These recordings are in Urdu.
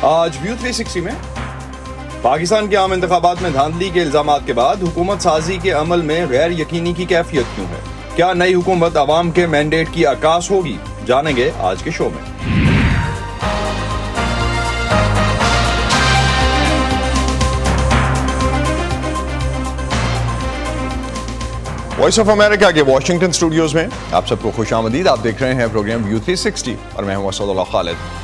آج ویو 360 میں پاکستان کے عام انتخابات میں دھاندلی کے الزامات کے بعد حکومت سازی کے عمل میں غیر یقینی کی کیفیت کیوں ہے؟ کیا نئی حکومت عوام کے مینڈیٹ کی عکاس ہوگی؟ جانیں گے آج کے شو میں۔ وائس آف امریکہ کے واشنگٹن اسٹوڈیوز میں آپ سب کو خوش آمدید۔ آپ دیکھ رہے ہیں پروگرام ویو 360 اور میں ہوں اسد اللہ خالد۔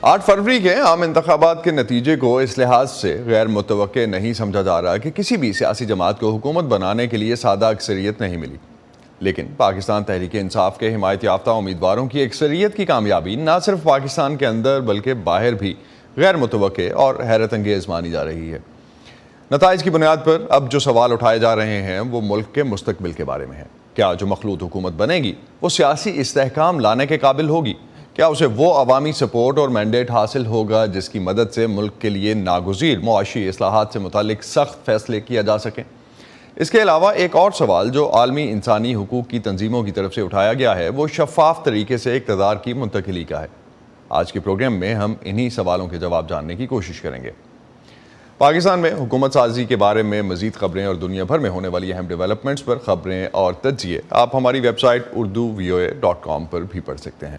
8 فروری کے عام انتخابات کے نتیجے کو اس لحاظ سے غیر متوقع نہیں سمجھا جا رہا کہ کسی بھی سیاسی جماعت کو حکومت بنانے کے لیے سادہ اکثریت نہیں ملی، لیکن پاکستان تحریک انصاف کے حمایت یافتہ امیدواروں کی اکثریت کی کامیابی نہ صرف پاکستان کے اندر بلکہ باہر بھی غیر متوقع اور حیرت انگیز مانی جا رہی ہے۔ نتائج کی بنیاد پر اب جو سوال اٹھائے جا رہے ہیں وہ ملک کے مستقبل کے بارے میں ہیں۔ کیا جو مخلوط حکومت بنے گی وہ سیاسی استحکام لانے کے قابل ہوگی؟ کیا اسے وہ عوامی سپورٹ اور مینڈیٹ حاصل ہوگا جس کی مدد سے ملک کے لیے ناگزیر معاشی اصلاحات سے متعلق سخت فیصلے کیا جا سکیں؟ اس کے علاوہ ایک اور سوال جو عالمی انسانی حقوق کی تنظیموں کی طرف سے اٹھایا گیا ہے وہ شفاف طریقے سے اقتدار کی منتقلی کا ہے۔ آج کے پروگرام میں ہم انہی سوالوں کے جواب جاننے کی کوشش کریں گے۔ پاکستان میں حکومت سازی کے بارے میں مزید خبریں اور دنیا بھر میں ہونے والی اہم ڈیولپمنٹس پر خبریں اور تجزیے آپ ہماری ویب سائٹ urduvoa.com پر بھی پڑھ سکتے ہیں۔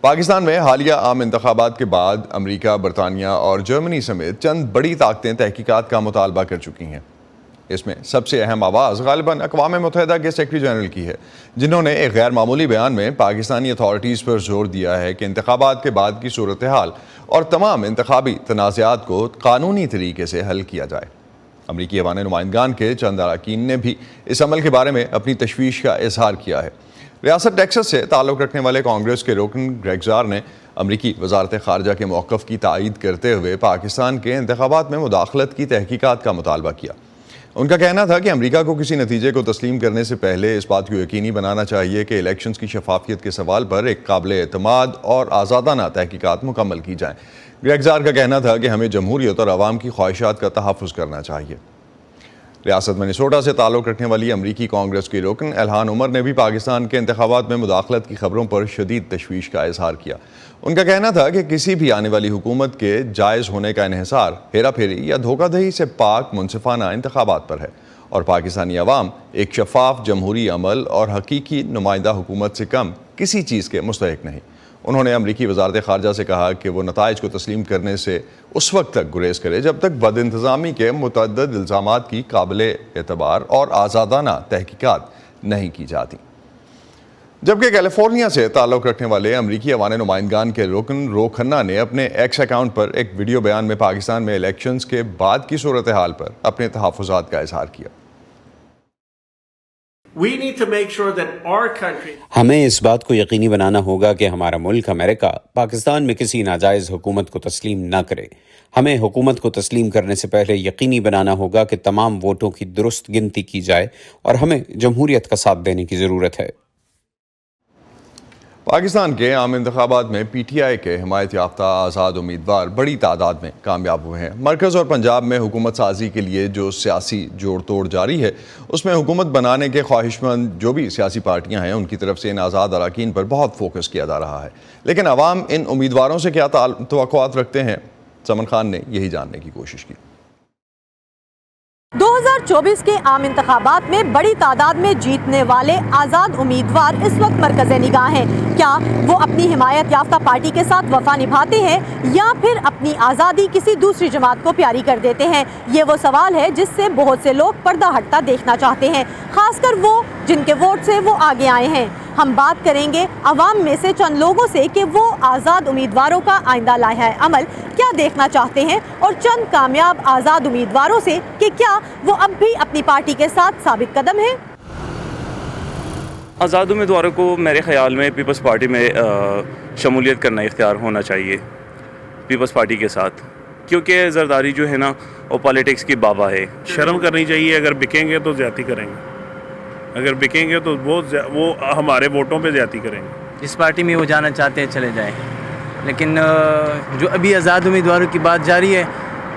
پاکستان میں حالیہ عام انتخابات کے بعد امریکہ، برطانیہ اور جرمنی سمیت چند بڑی طاقتیں تحقیقات کا مطالبہ کر چکی ہیں۔ اس میں سب سے اہم آواز غالباً اقوام متحدہ کے سیکرٹری جنرل کی ہے، جنہوں نے ایک غیر معمولی بیان میں پاکستانی اتھارٹیز پر زور دیا ہے کہ انتخابات کے بعد کی صورتحال اور تمام انتخابی تنازعات کو قانونی طریقے سے حل کیا جائے۔ امریکی ایوان نمائندگان کے چند اراکین نے بھی اس عمل کے بارے میں اپنی تشویش کا اظہار کیا ہے۔ ریاست ٹیکساس سے تعلق رکھنے والے کانگریس کے رکن گریگ زار نے امریکی وزارت خارجہ کے موقف کی تائید کرتے ہوئے پاکستان کے انتخابات میں مداخلت کی تحقیقات کا مطالبہ کیا۔ ان کا کہنا تھا کہ امریکہ کو کسی نتیجے کو تسلیم کرنے سے پہلے اس بات کو یقینی بنانا چاہیے کہ الیکشنز کی شفافیت کے سوال پر ایک قابل اعتماد اور آزادانہ تحقیقات مکمل کی جائیں۔ گریگ زار کا کہنا تھا کہ ہمیں جمہوریت اور عوام کی خواہشات کا تحفظ کرنا چاہیے۔ ریاست منیسوٹا سے تعلق رکھنے والی امریکی کانگریس کی رکن الہان عمر نے بھی پاکستان کے انتخابات میں مداخلت کی خبروں پر شدید تشویش کا اظہار کیا۔ ان کا کہنا تھا کہ کسی بھی آنے والی حکومت کے جائز ہونے کا انحصار ہیرا پھیری یا دھوکہ دہی سے پاک منصفانہ انتخابات پر ہے، اور پاکستانی عوام ایک شفاف جمہوری عمل اور حقیقی نمائندہ حکومت سے کم کسی چیز کے مستحق نہیں۔ انہوں نے امریکی وزارت خارجہ سے کہا کہ وہ نتائج کو تسلیم کرنے سے اس وقت تک گریز کرے جب تک بد انتظامی کے متعدد الزامات کی قابل اعتبار اور آزادانہ تحقیقات نہیں کی جاتی۔ جبکہ کیلیفورنیا سے تعلق رکھنے والے امریکی ایوان نمائندگان کے رکن رو کھنہ نے اپنے ایکس اکاؤنٹ پر ایک ویڈیو بیان میں پاکستان میں الیکشنز کے بعد کی صورتحال پر اپنے تحفظات کا اظہار کیا۔ ہمیں اس بات کو یقینی بنانا ہوگا کہ ہمارا ملک امریکہ پاکستان میں کسی ناجائز حکومت کو تسلیم نہ کرے۔ ہمیں حکومت کو تسلیم کرنے سے پہلے یقینی بنانا ہوگا کہ تمام ووٹوں کی درست گنتی کی جائے، اور ہمیں جمہوریت کا ساتھ دینے کی ضرورت ہے۔ پاکستان کے عام انتخابات میں پی ٹی آئی کے حمایت یافتہ آزاد امیدوار بڑی تعداد میں کامیاب ہوئے ہیں۔ مرکز اور پنجاب میں حکومت سازی کے لیے جو سیاسی جوڑ توڑ جاری ہے اس میں حکومت بنانے کے خواہش مند جو بھی سیاسی پارٹیاں ہیں ان کی طرف سے ان آزاد اراکین پر بہت فوکس کیا جا رہا ہے، لیکن عوام ان امیدواروں سے کیا توقعات رکھتے ہیں؟ سمن خان نے یہی جاننے کی کوشش کی۔ 2024 کے عام انتخابات میں بڑی تعداد میں جیتنے والے آزاد امیدوار اس وقت مرکز نگاہ ہیں۔ کیا وہ اپنی حمایت یافتہ پارٹی کے ساتھ وفا نبھاتے ہیں یا پھر اپنی آزادی کسی دوسری جماعت کو پیاری کر دیتے ہیں؟ یہ وہ سوال ہے جس سے بہت سے لوگ پردہ ہٹتا دیکھنا چاہتے ہیں، خاص کر وہ جن کے ووٹ سے وہ آگے آئے ہیں۔ ہم بات کریں گے عوام میں سے چند لوگوں سے کہ وہ آزاد امیدواروں کا آئندہ لائحہ عمل کیا دیکھنا چاہتے ہیں، اور چند کامیاب آزاد امیدواروں سے کہ کیا وہ اب بھی اپنی پارٹی کے ساتھ ثابت قدم ہیں۔ آزاد امیدواروں کو میرے خیال میں پیپلز پارٹی میں شمولیت کرنا اختیار ہونا چاہیے پیپلز پارٹی کے ساتھ، کیونکہ زرداری جو ہے نا وہ پالیٹکس کی بابا ہے۔ شرم کرنی چاہیے، اگر بکیں گے تو زیادتی کریں گے، اگر بکیں گے تو وہ ہمارے ووٹوں پہ زیادتی کریں گے۔ جس پارٹی میں وہ جانا چاہتے ہیں چلے جائیں، لیکن جو ابھی آزاد امیدواروں کی بات جاری ہے،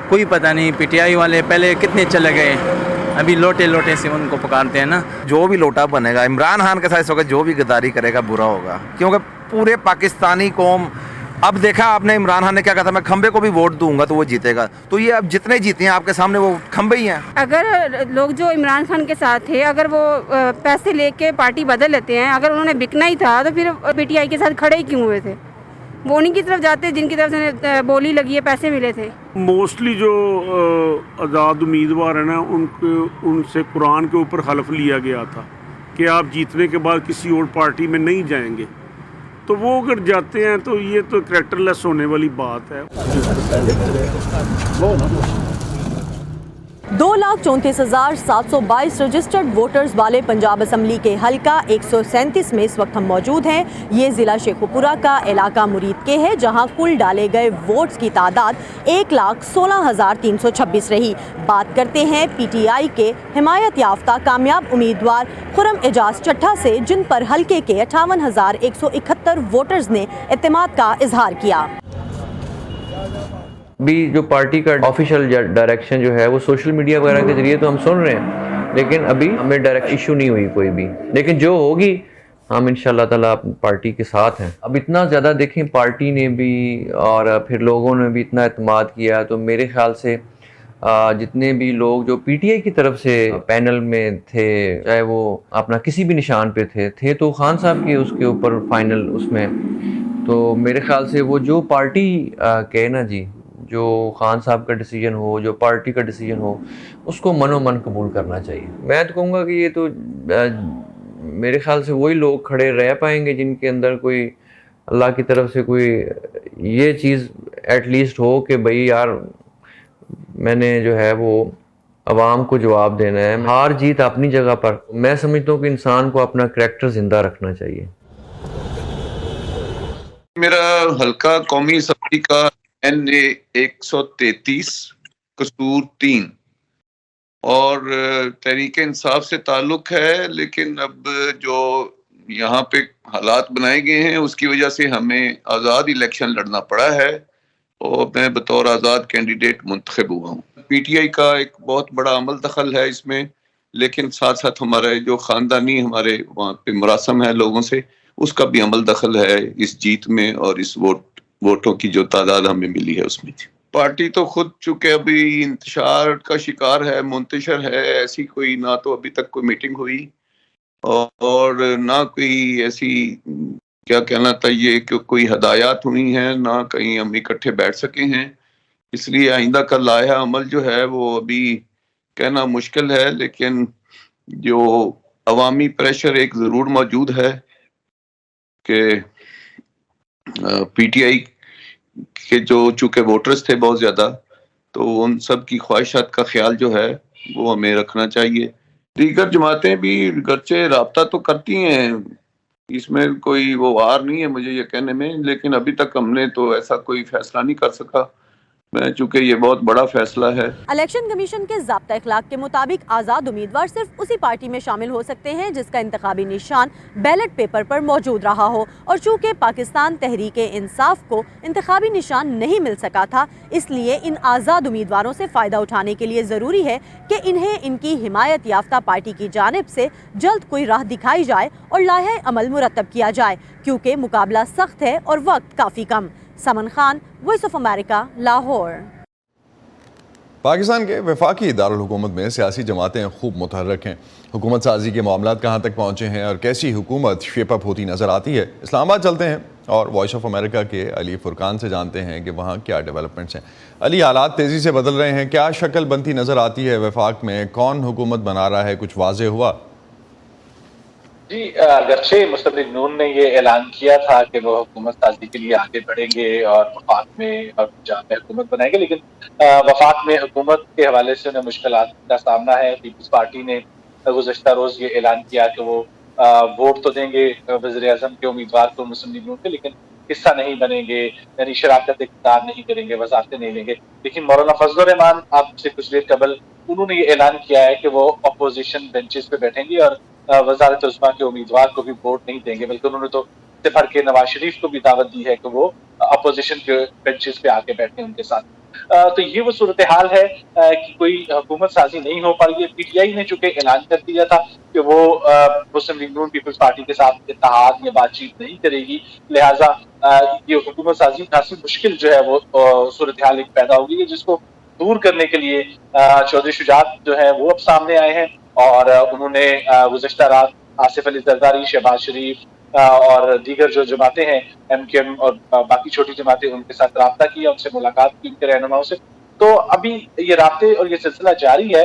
کوئی پتہ نہیں پی ٹی آئی والے پہلے کتنے چلے گئے، ابھی لوٹے لوٹے سے ان کو پکارتے ہیں نا۔ جو بھی لوٹا بنے گا عمران خان کے ساتھ ہوگا، جو بھی غداری کرے گا برا ہوگا، کیونکہ پورے پاکستانی قوم اب دیکھا آپ نے عمران خان نے کیا کہا تھا, میں کھمبے کو بھی ووٹ دوں گا تو وہ جیتے گا. تو یہ اب جتنے جیتے ہیں آپ کے سامنے وہ کھمبے ہی ہیں. اگر لوگ جو عمران خان کے ساتھ تھے اگر وہ پیسے لے کے پارٹی بدل لیتے ہیں, اگر انہوں نے بکنا ہی تھا تو پھر پی ٹی آئی کے ساتھ کھڑے ہی کیوں ہوئے تھے؟ وہ انہیں کی طرف جاتے جن کی طرف سے بولی لگی ہے, پیسے ملے تھے. موسٹلی جو آزاد امیدوار ہیں نا ان سے قرآن کے اوپر حلف لیا گیا تھا کہ آپ جیتنے کے بعد کسی اور پارٹی میں نہیں جائیں گے, تو وہ اگر جاتے ہیں تو یہ تو کریکٹر لیس ہونے والی بات ہے. 2,34,722 رجسٹرڈ ووٹرز والے پنجاب اسمبلی کے حلقہ 137 میں اس وقت ہم موجود ہیں. یہ ضلع شیخوپورہ کا علاقہ مرید کے ہے, جہاں کل ڈالے گئے ووٹس کی تعداد 1,16,326 رہی. بات کرتے ہیں پی ٹی آئی کے حمایت یافتہ کامیاب امیدوار خرم اعجاز چٹھا سے, جن پر حلقے کے 58,171 ووٹرز نے اعتماد کا اظہار کیا. بھی جو پارٹی کا آفیشیل ڈائریکشن جو ہے وہ سوشل میڈیا وغیرہ کے ذریعے تو ہم سن رہے ہیں, لیکن ابھی ہمیں ڈائریکٹ ایشو نہیں ہوئی کوئی بھی, لیکن جو ہوگی ہم انشاءاللہ تعالیٰ پارٹی کے ساتھ ہیں. اب اتنا زیادہ دیکھیں پارٹی نے بھی اور پھر لوگوں نے بھی اتنا اعتماد کیا, تو میرے خیال سے جتنے بھی لوگ جو پی ٹی آئی کی طرف سے پینل میں تھے, چاہے وہ اپنا کسی بھی نشان پہ تھے تو خان صاحب کے اس کے اوپر فائنل اس میں, تو میرے خیال سے وہ جو پارٹی کہے نا جی, جو خان صاحب کا ڈیسیجن ہو, جو پارٹی کا ڈیسیجن ہو, اس کو من و من قبول کرنا چاہیے. میں تو کہوں گا کہ یہ تو میرے خیال سے وہی لوگ کھڑے رہ پائیں گے جن کے اندر کوئی اللہ کی طرف سے کوئی یہ چیز ایٹ لیسٹ ہو کہ بھئی یار میں نے جو ہے وہ عوام کو جواب دینا ہے. ہار جیت اپنی جگہ پر, میں سمجھتا ہوں کہ انسان کو اپنا کریکٹر زندہ رکھنا چاہیے. میرا حلقہ قومی اسمبلی کا NA 133 قصور 3 اور تحریک انصاف سے تعلق ہے, لیکن اب جو یہاں پہ حالات بنائے گئے ہیں اس کی وجہ سے ہمیں آزاد الیکشن لڑنا پڑا ہے اور میں بطور آزاد کینڈیڈیٹ منتخب ہوا ہوں. پی ٹی آئی کا ایک بہت بڑا عمل دخل ہے اس میں, لیکن ساتھ ساتھ ہمارے جو خاندانی ہمارے وہاں پہ مراسم ہے لوگوں سے, اس کا بھی عمل دخل ہے اس جیت میں اور اس ووٹوں کی جو تعداد ہمیں ملی ہے اس میں. پارٹی تو خود چونکہ ابھی انتشار کا شکار ہے, منتشر ہے, ایسی کوئی نہ تو ابھی تک کوئی میٹنگ ہوئی اور نہ کوئی ایسی کیا کہنا چاہیے کہ کوئی ہدایات ہوئی ہیں, نہ کہیں ہم اکٹھے بیٹھ سکے ہیں. اس لیے آئندہ کا لائحہ عمل جو ہے وہ ابھی کہنا مشکل ہے, لیکن جو عوامی پریشر ایک ضرور موجود ہے کہ پی ٹی آئی کے جو چونکہ ووٹرز تھے بہت زیادہ, تو ان سب کی خواہشات کا خیال جو ہے وہ ہمیں رکھنا چاہیے. دیگر جماعتیں بھی گرچہ رابطہ تو کرتی ہیں, اس میں کوئی وہ وار نہیں ہے مجھے یہ کہنے میں, لیکن ابھی تک ہم نے تو ایسا کوئی فیصلہ نہیں کر سکا, چونکہ یہ بہت بڑا فیصلہ ہے. الیکشن کمیشن کے ضابطہ اخلاق کے مطابق آزاد امیدوار صرف اسی پارٹی میں شامل ہو سکتے ہیں جس کا انتخابی نشان بیلٹ پیپر پر موجود رہا ہو, اور چونکہ پاکستان تحریک انصاف کو انتخابی نشان نہیں مل سکا تھا, اس لیے ان آزاد امیدواروں سے فائدہ اٹھانے کے لیے ضروری ہے کہ انہیں ان کی حمایت یافتہ پارٹی کی جانب سے جلد کوئی راہ دکھائی جائے اور لائحہ عمل مرتب کیا جائے, کیونکہ مقابلہ سخت ہے اور وقت کافی کم. Saman Khan, voice of America, Lahore. Pakistan کے وفاقی دارالحکومت میں سیاسی جماعتیں خوب متحرک ہیں. حکومت سازی کے معاملات کہاں تک پہنچے ہیں اور کیسی حکومت شیپ اپ ہوتی نظر آتی ہے؟ اسلام آباد چلتے ہیں اور وائس آف امریکہ کے علی فرقان سے جانتے ہیں کہ وہاں کیا ڈیولپمنٹس ہیں. علی, حالات تیزی سے بدل رہے ہیں, کیا شکل بنتی نظر آتی ہے وفاق میں؟ کون حکومت بنا رہا ہے, کچھ واضح ہوا؟ جی, اگرچہ مستقل نون نے یہ اعلان کیا تھا کہ وہ حکومت سازی کے لیے آگے بڑھیں گے اور وفاق میں اور جامع حکومت بنائیں گے, لیکن وفاق میں حکومت کے حوالے سے انہیں مشکلات کا سامنا ہے. پیپلز پارٹی نے گزشتہ روز یہ اعلان کیا کہ وہ ووٹ تو دیں گے وزیر اعظم کے امیدوار کو مسلم لیگ نون کے, لیکن حصہ نہیں بنیں گے, یعنی شراکت اختیار نہیں کریں گے, وزارتیں نہیں لیں گے. لیکن مولانا فضل الرحمان آپ سے کچھ دیر قبل انہوں نے یہ اعلان کیا ہے کہ وہ اپوزیشن بینچز پہ بیٹھیں گے اور وزارت عظمیٰ کے امیدوار کو بھی ووٹ نہیں دیں گے, بلکہ انہوں نے تو بھر کے نواز شریف کو بھی دعوت دی ہے کہ وہ اپوزیشن کے بینچز پہ آ کے بیٹھیں ان کے ساتھ. تو یہ وہ صورتحال ہے کہ کوئی حکومت سازی نہیں ہو پا رہی ہے. پی ٹی آئی نے چونکہ اعلان کر دیا تھا کہ وہ مسلم لیگ نون پیپلز پارٹی کے ساتھ اتحاد یا بات چیت نہیں کرے گی, لہٰذا یہ حکومت سازی خاصی مشکل جو ہے وہ صورتحال ایک پیدا ہوگی, جس کو دور کرنے کے لیے چودھری شجاعت جو ہے وہ اب سامنے آئے ہیں, اور انہوں نے گزشتہ رات آصف علی زرداری, شہباز شریف اور دیگر جو جماعتیں ہیں ایم کیو ایم اور باقی چھوٹی جماعتیں, ان کے ساتھ رابطہ کیا, ان سے ملاقات کی, ان کے رہنماؤں سے. تو ابھی یہ رابطے اور یہ سلسلہ جاری ہے.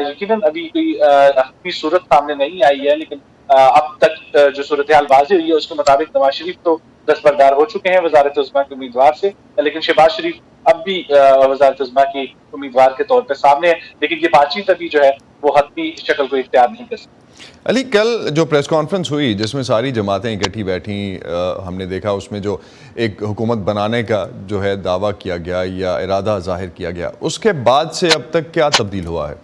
یقیناً ابھی کوئی حقیقی صورت سامنے نہیں آئی ہے, لیکن اب تک جو صورتحال واضح ہوئی ہے اس کے مطابق نواز شریف تو دستبردار ہو چکے ہیں وزارت عظمیٰ کے امیدوار سے, لیکن شہباز شریف اب بھی وزارت عظمیٰ کی امیدوار کے طور پہ سامنے ہے, لیکن یہ بات چیت ابھی جو ہے وہ حتمی شکل کو اختیار نہیں کر سکتی. علی, کل جو پریس کانفرنس ہوئی جس میں ساری جماعتیں اکٹھی بیٹھیں, ہم نے دیکھا اس میں جو ایک حکومت بنانے کا جو ہے دعویٰ کیا گیا یا ارادہ ظاہر کیا گیا, اس کے بعد سے اب تک کیا تبدیل ہوا ہے؟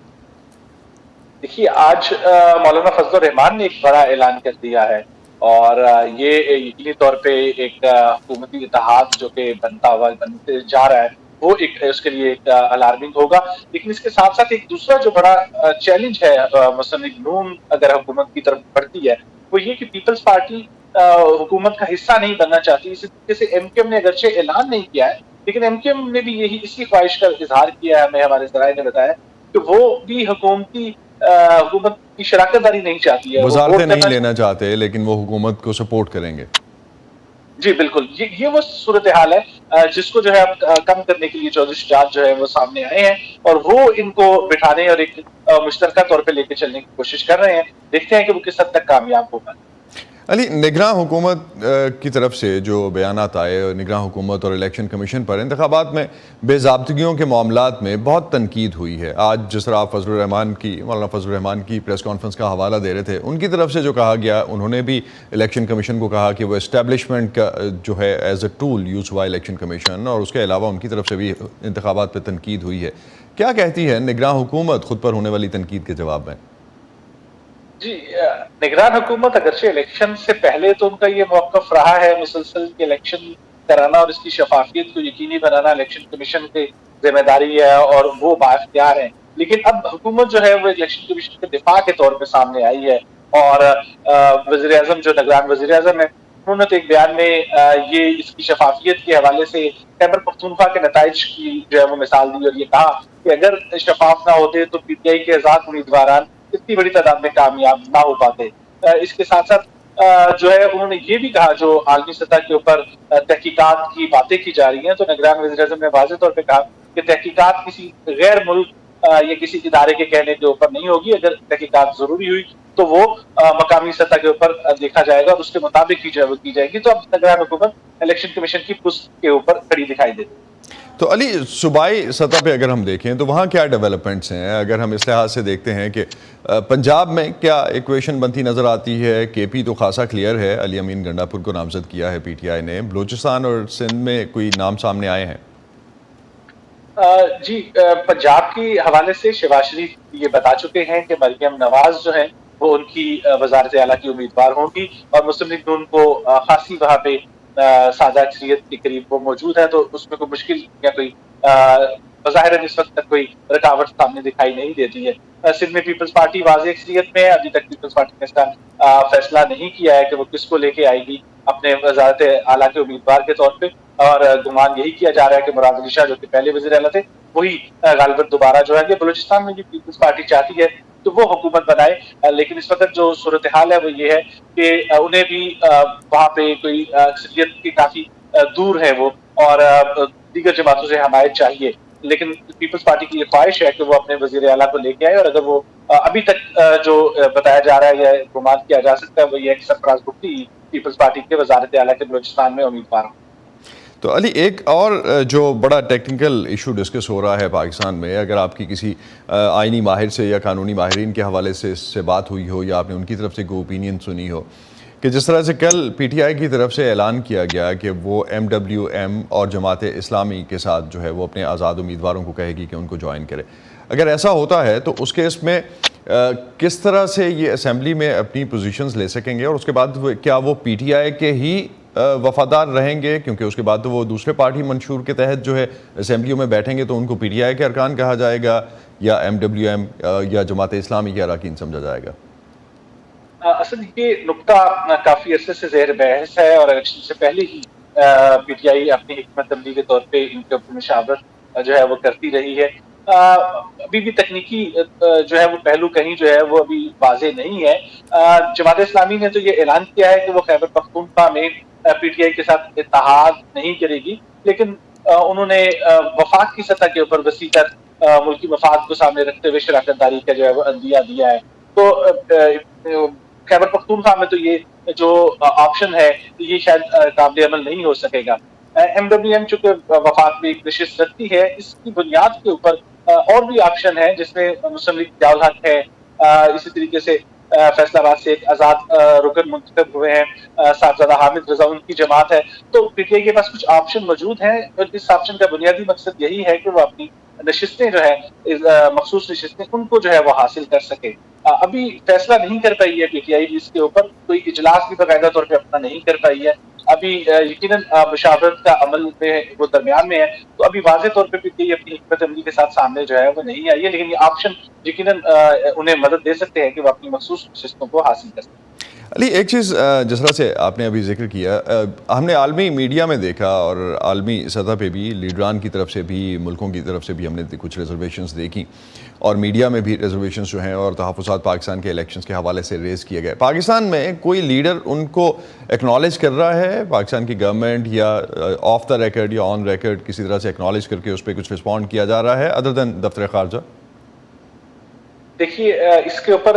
دیکھیے, آج مولانا فضل الرحمان نے ایک بڑا اعلان کر دیا ہے, اور یہ یقینی طور پہ ایک حکومتی اتحاد جو کہ بنتے جا رہا ہے وہ ایک اس کے لیے ایک الارمنگ ہوگا. لیکن اس کے ساتھ ساتھ ایک دوسرا جو بڑا چیلنج ہے مسلم لیگ نون اگر حکومت کی طرف بڑھتی ہے, وہ یہ کہ پیپلز پارٹی حکومت کا حصہ نہیں بننا چاہتی. اسی طریقے سے ایم کیو ایم نے اگرچہ اعلان نہیں کیا ہے, لیکن ایم کیو ایم نے بھی اسی خواہش کا اظہار کیا ہے, ہمیں ہمارے ذرائع نے بتایا کہ وہ بھی حکومت کی شراکت داری نہیں چاہتی ہے, وزارتیں نہیں لینا چاہتے لیکن وہ حکومت کو سپورٹ کریں گے. جی بالکل, یہ وہ صورتحال ہے جس کو جو ہے اب کم کرنے کے لیے چودھری شجاعت جو ہے وہ سامنے آئے ہیں, اور وہ ان کو بٹھانے اور ایک مشترکہ طور پہ لے کے چلنے کی کوشش کر رہے ہیں. دیکھتے ہیں کہ وہ کس حد تک کامیاب ہوگا. علی, نگراں حکومت کی طرف سے جو بیانات آئے, نگراں حکومت اور الیکشن کمیشن پر انتخابات میں بے ضابطگیوں کے معاملات میں بہت تنقید ہوئی ہے. آج جس طرح آپ مولانا فضل الرحمان کی پریس کانفرنس کا حوالہ دے رہے تھے, ان کی طرف سے جو کہا گیا, انہوں نے بھی الیکشن کمیشن کو کہا کہ وہ اسٹیبلشمنٹ کا جو ہے ایز اے ٹول یوز ہوا الیکشن کمیشن, اور اس کے علاوہ ان کی طرف سے بھی انتخابات پہ تنقید ہوئی ہے. کیا کہتی ہے نگراں حکومت خود پر ہونے والی تنقید کے جواب میں؟ جی, نگران حکومت اگرچہ الیکشن سے پہلے تو ان کا یہ موقف رہا ہے مسلسل کہ الیکشن کرانا اور اس کی شفافیت کو یقینی بنانا الیکشن کمیشن کی ذمہ داری ہے, اور وہ بااختیار ہیں. لیکن اب حکومت جو ہے وہ الیکشن کمیشن کے دفاع کے طور پہ سامنے آئی ہے, اور وزیر اعظم جو نگران وزیر اعظم ہے انہوں نے تو ایک بیان میں یہ اس کی شفافیت کے حوالے سے خیبر پختونخوا کے نتائج کی جو ہے وہ مثال دی, اور یہ کہا کہ اگر شفاف نہ ہوتے تو پی ٹی آئی کے آزاد امیدواران اتنی بڑی تعداد میں کامیاب نہ ہو پاتے. اس کے ساتھ ساتھ جو ہے انہوں نے یہ بھی کہا, جو عالمی سطح کے اوپر تحقیقات کی باتیں کی جا رہی ہیں, تو نگران وزیر اعظم نے واضح طور پہ کہا کہ تحقیقات کسی غیر ملک یا کسی ادارے کے کہنے کے اوپر نہیں ہوگی. اگر تحقیقات ضروری ہوئی تو وہ مقامی سطح کے اوپر دیکھا جائے گا اور اس کے مطابق کی جائے گی. تو اب نگران حکومت الیکشن کمیشن کی پشت کے اوپر کھڑی دکھائی دیتی. تو علی, صوبائی سطح پہ اگر ہم دیکھیں تو وہاں کیا ڈیولپمنٹس ہیں؟ اگر ہم اس لحاظ سے دیکھتے ہیں کہ پنجاب میں کیا ایکویشن بنتی نظر آتی ہے؟ کے پی تو خاصا کلیئر ہے, علی امین گنڈاپور کو نامزد کیا ہے پی ٹی آئی نے. بلوچستان اور سندھ میں کوئی نام سامنے آئے ہیں؟ جی, پنجاب کے حوالے سے شہباز شریف یہ بتا چکے ہیں کہ مریم نواز جو ہیں وہ ان کی وزارت اعلیٰ کی امیدوار ہوں گی, اور مسلم لیگ نون کو خاصی وہاں پہ سادہ اکثریت کے قریب وہ موجود ہے, تو اس میں کوئی مشکل یا کوئی بظاہر اس وقت تک کوئی رکاوٹ سامنے دکھائی نہیں دیتی ہے. سندھ میں پیپلز پارٹی واضح اکثریت میں ہے, ابھی تک پیپلز پارٹی نے اس کا فیصلہ نہیں کیا ہے کہ وہ کس کو لے کے آئے گی اپنے وزارت اعلیٰ کے امیدوار کے طور پہ, اور گمان یہی کیا جا رہا ہے کہ مراد علی شاہ جو کہ پہلے وزیر اعلیٰ تھے وہی غالباً دوبارہ جو ہے کہ بلوچستان میں بھی پیپلز پارٹی چاہتی ہے تو وہ حکومت بنائے. لیکن اس وقت جو صورتحال ہے وہ یہ ہے کہ انہیں بھی وہاں پہ کوئی اکثریت کی کافی دور ہے وہ, اور دیگر جماعتوں سے حمایت چاہیے. لیکن پیپلز پارٹی کی یہ خواہش ہے کہ وہ اپنے وزیر اعلیٰ کو لے کے آئے, اور اگر وہ ابھی تک جو بتایا جا رہا ہے یا گمان کیا جا سکتا ہے وہ یہ ہے کہ سرفراز بھٹی پیپلز پارٹی کے وزارت اعلیٰ کے بلوچستان میں امیدوار ہوں. تو علی, ایک اور جو بڑا ٹیکنیکل ایشو ڈسکس ہو رہا ہے پاکستان میں, اگر آپ کی کسی آئینی ماہر سے یا قانونی ماہرین کے حوالے سے اس سے بات ہوئی ہو یا آپ نے ان کی طرف سے کوئی اوپینین سنی ہو, کہ جس طرح سے کل پی ٹی آئی کی طرف سے اعلان کیا گیا کہ وہ ایم ڈبلیو ایم اور جماعت اسلامی کے ساتھ جو ہے وہ اپنے آزاد امیدواروں کو کہے گی کہ ان کو جوائن کرے. اگر ایسا ہوتا ہے تو اس کیس میں کس طرح سے یہ اسمبلی میں اپنی پوزیشنز لے سکیں گے, اور اس کے بعد کیا وہ پی ٹی آئی کے ہی وفادار رہیں گے؟ کیونکہ اس کے بعد تو وہ دوسرے پارٹی منشور کے تحت جو ہے اسمبلیوں میں بیٹھیں گے، تو ان کو پی ٹی آئی کے ارکان کہا جائے گا یا ایم ڈبلیو ایم یا جماعت اسلامی کے اراکین سمجھا جائے گا؟ اصل یہ نقطہ کافی عرصے سے زیر بحث ہے، اور الیکشن سے پہلے ہی پی ٹی آئی اپنی حکمت عملی کے طور پہ ان کے اوپر مشاورت جو ہے وہ کرتی رہی ہے. ابھی بھی تکنیکی جو ہے وہ پہلو کہیں جو ہے وہ ابھی واضح نہیں ہے. جماعت اسلامی نے تو یہ اعلان کیا ہے کہ وہ خیبر پختونخوا میں پی ٹی آئی کے ساتھ اتحاد نہیں کرے گی، لیکن انہوں نے وفاق کی سطح کے اوپر وسیع تر ملکی مفاد کو سامنے رکھتے ہوئے شراکت داری کا جو ہے وہ عندیہ دیا ہے. تو خیبر پختونخوا میں تو یہ جو آپشن ہے یہ شاید قابل عمل نہیں ہو سکے گا. ایم ڈبلیو ایم چونکہ وفاق میں ایک نشست رکھتی ہے، اس کی بنیاد کے اوپر اور بھی آپشن ہے، جس میں مسلم لیگ ضیاء الحق ہے، اسی طریقے سے فیصل آباد سے ایک آزاد رکن منتخب ہوئے ہیں صاحبزادہ حامد رضا، ان کی جماعت ہے. تو پی ٹی آئی کے پاس کچھ آپشن موجود ہیں، اور اس آپشن کا بنیادی مقصد یہی ہے کہ وہ اپنی نشستیں جو ہے مخصوص نشستیں ان کو جو ہے وہ حاصل کر سکے. ابھی فیصلہ نہیں کر پائی ہے پی ٹی آئی بھی اس کے اوپر، کوئی اجلاس بھی باقاعدہ طور پہ اپنا نہیں کر پائی ہے. ابھی یقیناً مشاورت کا عمل میں وہ درمیان میں ہے، تو ابھی واضح طور پہ پی ٹی آئی اپنی حکمت عملی کے ساتھ سامنے جو ہے وہ نہیں آئی ہے، لیکن یہ آپشن یقیناً انہیں مدد دے سکتے ہیں کہ وہ اپنی مخصوص نشستوں کو حاصل کر سکیں. علی، ایک چیز جس طرح سے آپ نے ابھی ذکر کیا، ہم نے عالمی میڈیا میں دیکھا اور عالمی سطح پہ بھی لیڈران کی طرف سے بھی، ملکوں کی طرف سے بھی ہم نے کچھ ریزرویشنز دیکھی، اور میڈیا میں بھی ریزرویشنز جو ہیں اور تحفظات پاکستان کے الیکشنز کے حوالے سے ریز کیے گئے. پاکستان میں کوئی لیڈر ان کو ایکنالج کر رہا ہے، پاکستان کی گورنمنٹ، یا آف دا ریکرڈ یا آن ریکرڈ کسی طرح سے ایکنالج کر کے اس پہ کچھ رسپونڈ کیا جا رہا ہے ادر دین دفتر خارجہ؟ دیکھیے، اس کے اوپر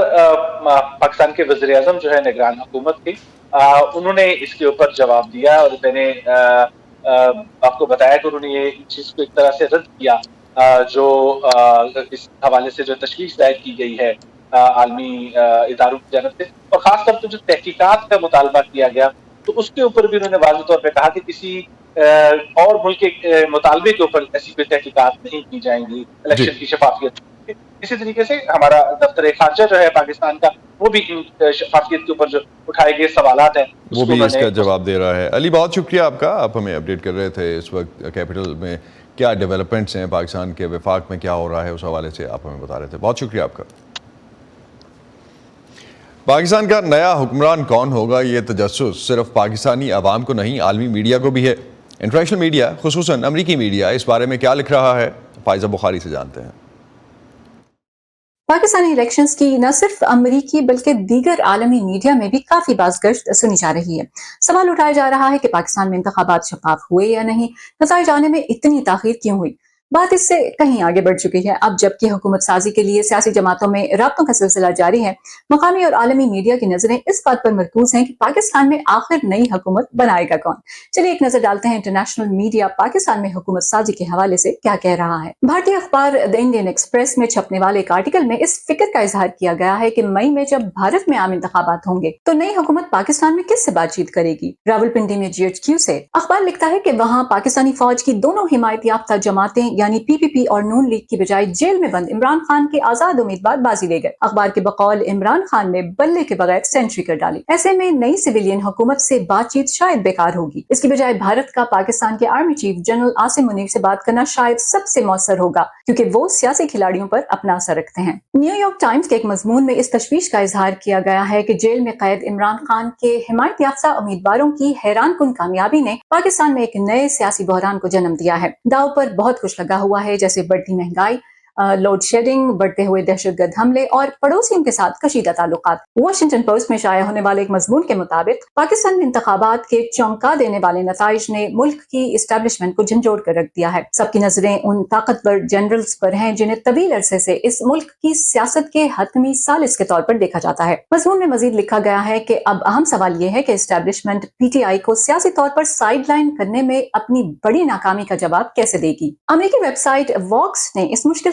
پاکستان کے وزیر اعظم جو ہے نگران حکومت کے، انہوں نے اس کے اوپر جواب دیا، اور میں نے آپ کو بتایا کہ انہوں نے یہ چیز کو ایک طرح سے رد کیا جو اس حوالے سے جو تشویش ظاہر کی گئی ہے عالمی اداروں کی جانب سے، اور خاص طور پہ جو تحقیقات کا مطالبہ کیا گیا تو اس کے اوپر بھی انہوں نے واضح طور پہ کہا کہ کسی اور ملک کے مطالبے کے اوپر ایسی کوئی تحقیقات نہیں کی جائیں گی الیکشن کی شفافیت. اسی طریقے سے ہمارا دفتر خارجہ جو ہے پاکستان کا، وہ بھی شفافیت کے اوپر جو اٹھائے گئے سوالات ہیں وہ بھی اس کا جواب دے رہا ہے. علی، بہت شکریہ آپ کا، آپ ہمیں اپڈیٹ کر رہے تھے اس وقت کیپٹل میں کیا ڈیولپمنٹس ہیں، پاکستان کے وفاق میں کیا ہو رہا ہے، اس حوالے سے آپ ہمیں بتا رہے تھے. بہت شکریہ آپ کا. پاکستان کا نیا حکمران کون ہوگا، یہ تجسس صرف پاکستانی عوام کو نہیں، عالمی میڈیا کو بھی ہے. انٹرنیشنل میڈیا، خصوصاً امریکی میڈیا، اس بارے میں کیا لکھ رہا ہے، فائزہ بخاری سے جانتے ہیں. پاکستانی الیکشنز کی نہ صرف امریکی بلکہ دیگر عالمی میڈیا میں بھی کافی بازگشت سنی جا رہی ہے. سوال اٹھایا جا رہا ہے کہ پاکستان میں انتخابات شفاف ہوئے یا نہیں، نتائج آنے میں اتنی تاخیر کیوں ہوئی. بات اس سے کہیں آگے بڑھ چکی ہے. اب جبکہ حکومت سازی کے لیے سیاسی جماعتوں میں رابطوں کا سلسلہ جاری ہے، مقامی اور عالمی میڈیا کی نظریں اس بات پر مرکوز ہیں کہ پاکستان میں آخر نئی حکومت بنائے گا کون. چلیے ایک نظر ڈالتے ہیں انٹرنیشنل میڈیا پاکستان میں حکومت سازی کے حوالے سے کیا کہہ رہا ہے. بھارتی اخبار دی انڈین ایکسپریس میں چھپنے والے ایک آرٹیکل میں اس فکر کا اظہار کیا گیا ہے کہ مئی میں جب بھارت میں عام انتخابات ہوں گے تو نئی حکومت پاکستان میں کس سے بات چیت کرے گی. راولپنڈی میں جی ایچ کیو سے اخبار لکھتا ہے کہ وہاں پاکستانی فوج کی دونوں حمایت یافتہ جماعتیں یعنی پی پی پی اور نون لیگ کی بجائے جیل میں بند عمران خان کے آزاد امیدوار بازی لے گئے. اخبار کے بقول عمران خان نے بلے کے بغیر سینچری کر ڈالی. ایسے میں نئی سویلین حکومت سے بات چیت شاید بیکار ہوگی. اس کی بجائے بھارت کا پاکستان کے army chief general Asim Munir سے بات کرنا شاید سب سے مؤثر ہوگا، کیونکہ وہ سیاسی کھلاڑیوں پر اپنا اثر رکھتے ہیں. نیو یارک ٹائمز کے ایک مضمون میں اس تشویش کا اظہار کیا گیا ہے کہ جیل میں قید عمران خان کے حمایت یافتہ امیدواروں کی حیران کن کامیابی نے پاکستان میں ایک نئے سیاسی بحران کو جنم دیا ہے. داؤ پر بہت کچھ لگا ہوا ہے، جیسے بڑھتی مہنگائی، لوڈ شیڈنگ، بڑھتے ہوئے دہشت گرد حملے اور پڑوسیوں کے ساتھ کشیدہ تعلقات. واشنگٹن پوسٹ میں شائع ہونے والے ایک مضمون کے مطابق پاکستان میں انتخابات کے چونکا دینے والے نتائج نے ملک کی اسٹیبلشمنٹ کو جھنجھوڑ کر رکھ دیا ہے. سب کی نظریں ان طاقتور جنرلز پر ہیں جنہیں طویل عرصے سے اس ملک کی سیاست کے حتمی ثالث کے طور پر دیکھا جاتا ہے. مضمون میں مزید لکھا گیا ہے کہ اب اہم سوال یہ ہے کہ اسٹیبلشمنٹ پی ٹی آئی کو سیاسی طور پر سائیڈ لائن کرنے میں اپنی بڑی ناکامی کا جواب کیسے دے گی. امریکی ویب سائٹ واکس نے اس مشکل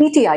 PTI